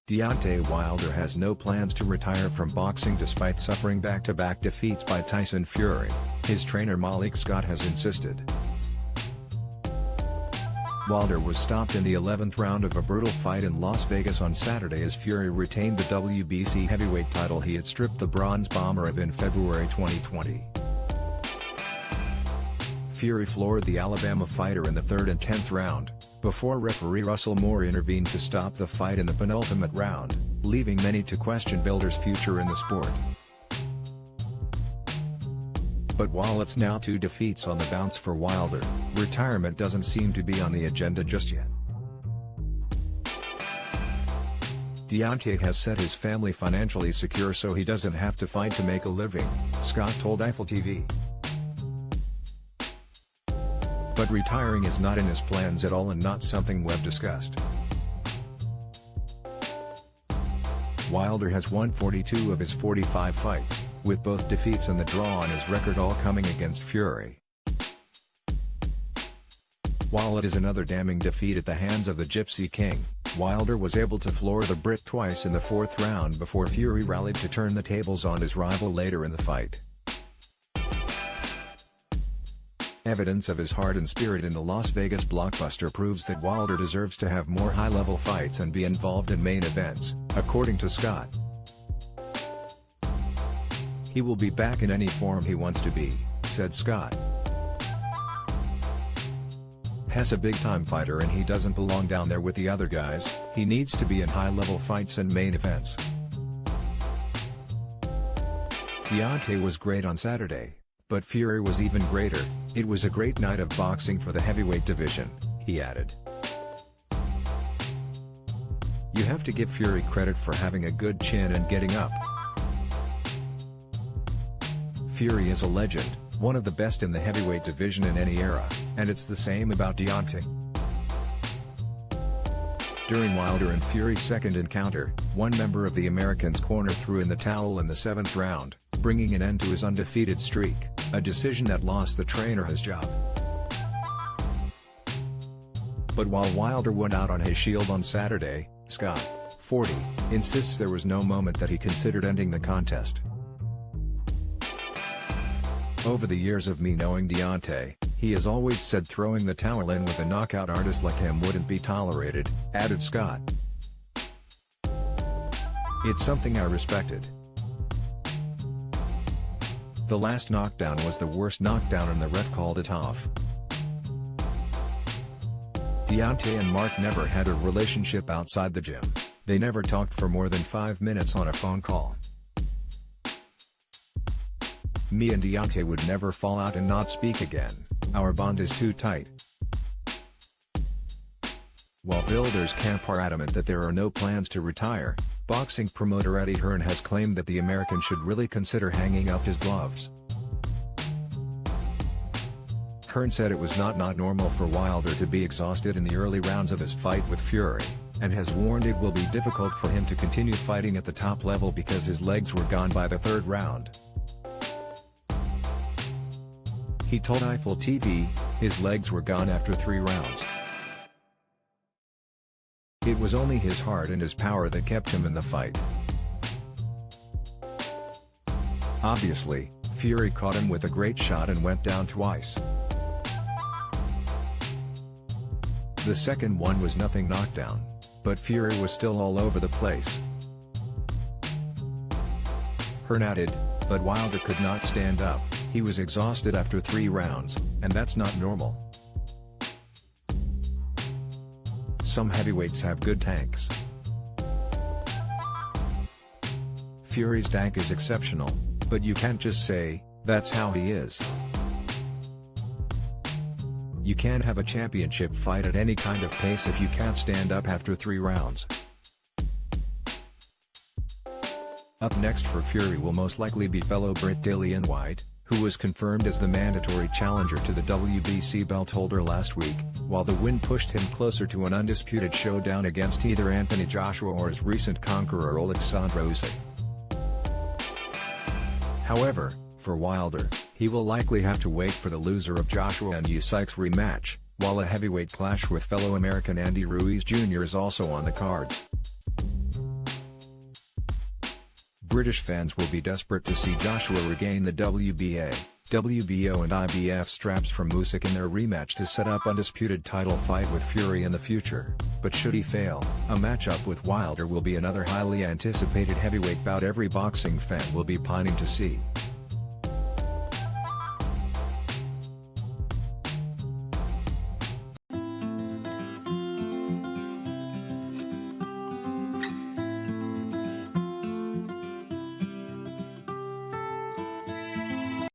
Deontay Wilder has no plans to retire from boxing despite suffering back-to-back defeats by Tyson Fury, his trainer Malik Scott has insisted. Wilder was stopped in the 11th round of a brutal fight in Las Vegas on Saturday as Fury retained the WBC heavyweight title he had stripped the Bronze Bomber of in February 2020. Fury floored the Alabama fighter in the 3rd and 10th round, before referee Russell Moore intervened to stop the fight in the penultimate round, leaving many to question Wilder's future in the sport. But while it's now 2 defeats on the bounce for Wilder, retirement doesn't seem to be on the agenda just yet. Deontay has said his family financially secure so he doesn't have to fight to make a living, Scott told Eiffel TV. But retiring is not in his plans at all and not something we've discussed. Wilder has won 42 of his 45 fights, with both defeats and the draw on his record all coming against Fury. While it is another damning defeat at the hands of the Gypsy King, Wilder was able to floor the Brit twice in the 4th round before Fury rallied to turn the tables on his rival later in the fight. Evidence of his heart and spirit in the Las Vegas blockbuster proves that Wilder deserves to have more high-level fights and be involved in main events, according to Scott. He will be back in any form he wants to be, said Scott. He's a big-time fighter and he doesn't belong down there with the other guys, he needs to be in high-level fights and main events. Deontay was great on Saturday, but Fury was even greater. It was a great night of boxing for the heavyweight division, he added. You have to give Fury credit for having a good chin and getting up. Fury is a legend, one of the best in the heavyweight division in any era, and it's the same about Deontay. During Wilder and Fury's second encounter, one member of the Americans' corner threw in the towel in the 7th round, bringing an end to his undefeated streak, a decision that lost the trainer his job. But while Wilder went out on his shield on Saturday, Scott, 40, insists there was no moment that he considered ending the contest. Over the years of me knowing Deontay, he has always said throwing the towel in with a knockout artist like him wouldn't be tolerated, added Scott. It's something I respected. The last knockdown was the worst knockdown and the ref called it off. Deontay and Mark never had a relationship outside the gym, they never talked for more than 5 minutes on a phone call. Me and Deontay would never fall out and not speak again, our bond is too tight. While Wilder's camp are adamant that there are no plans to retire, boxing promoter Eddie Hearn has claimed that the American should really consider hanging up his gloves. Hearn said it was not normal for Wilder to be exhausted in the early rounds of his fight with Fury, and has warned it will be difficult for him to continue fighting at the top level because his legs were gone by the 3rd round. He told Eiffel TV, his legs were gone after 3 rounds. It was only his heart and his power that kept him in the fight. Obviously, Fury caught him with a great shot and went down twice. The second one was nothing knockdown, but Fury was still all over the place. Hearn added, but Wilder could not stand up, he was exhausted after 3 rounds, and that's not normal. Some heavyweights have good tanks. Fury's tank is exceptional, but you can't just say, that's how he is. You can't have a championship fight at any kind of pace if you can't stand up after 3 rounds. Up next for Fury will most likely be fellow Brit Dillian Whyte, who was confirmed as the mandatory challenger to the WBC belt holder last week, while the win pushed him closer to an undisputed showdown against either Anthony Joshua or his recent conqueror Alexander Usyk. However, for Wilder, he will likely have to wait for the loser of Joshua and Usyk's rematch, while a heavyweight clash with fellow American Andy Ruiz Jr. is also on the cards. British fans will be desperate to see Joshua regain the WBA, WBO and IBF straps from Usyk in their rematch to set up undisputed title fight with Fury in the future, but should he fail, a matchup with Wilder will be another highly anticipated heavyweight bout every boxing fan will be pining to see.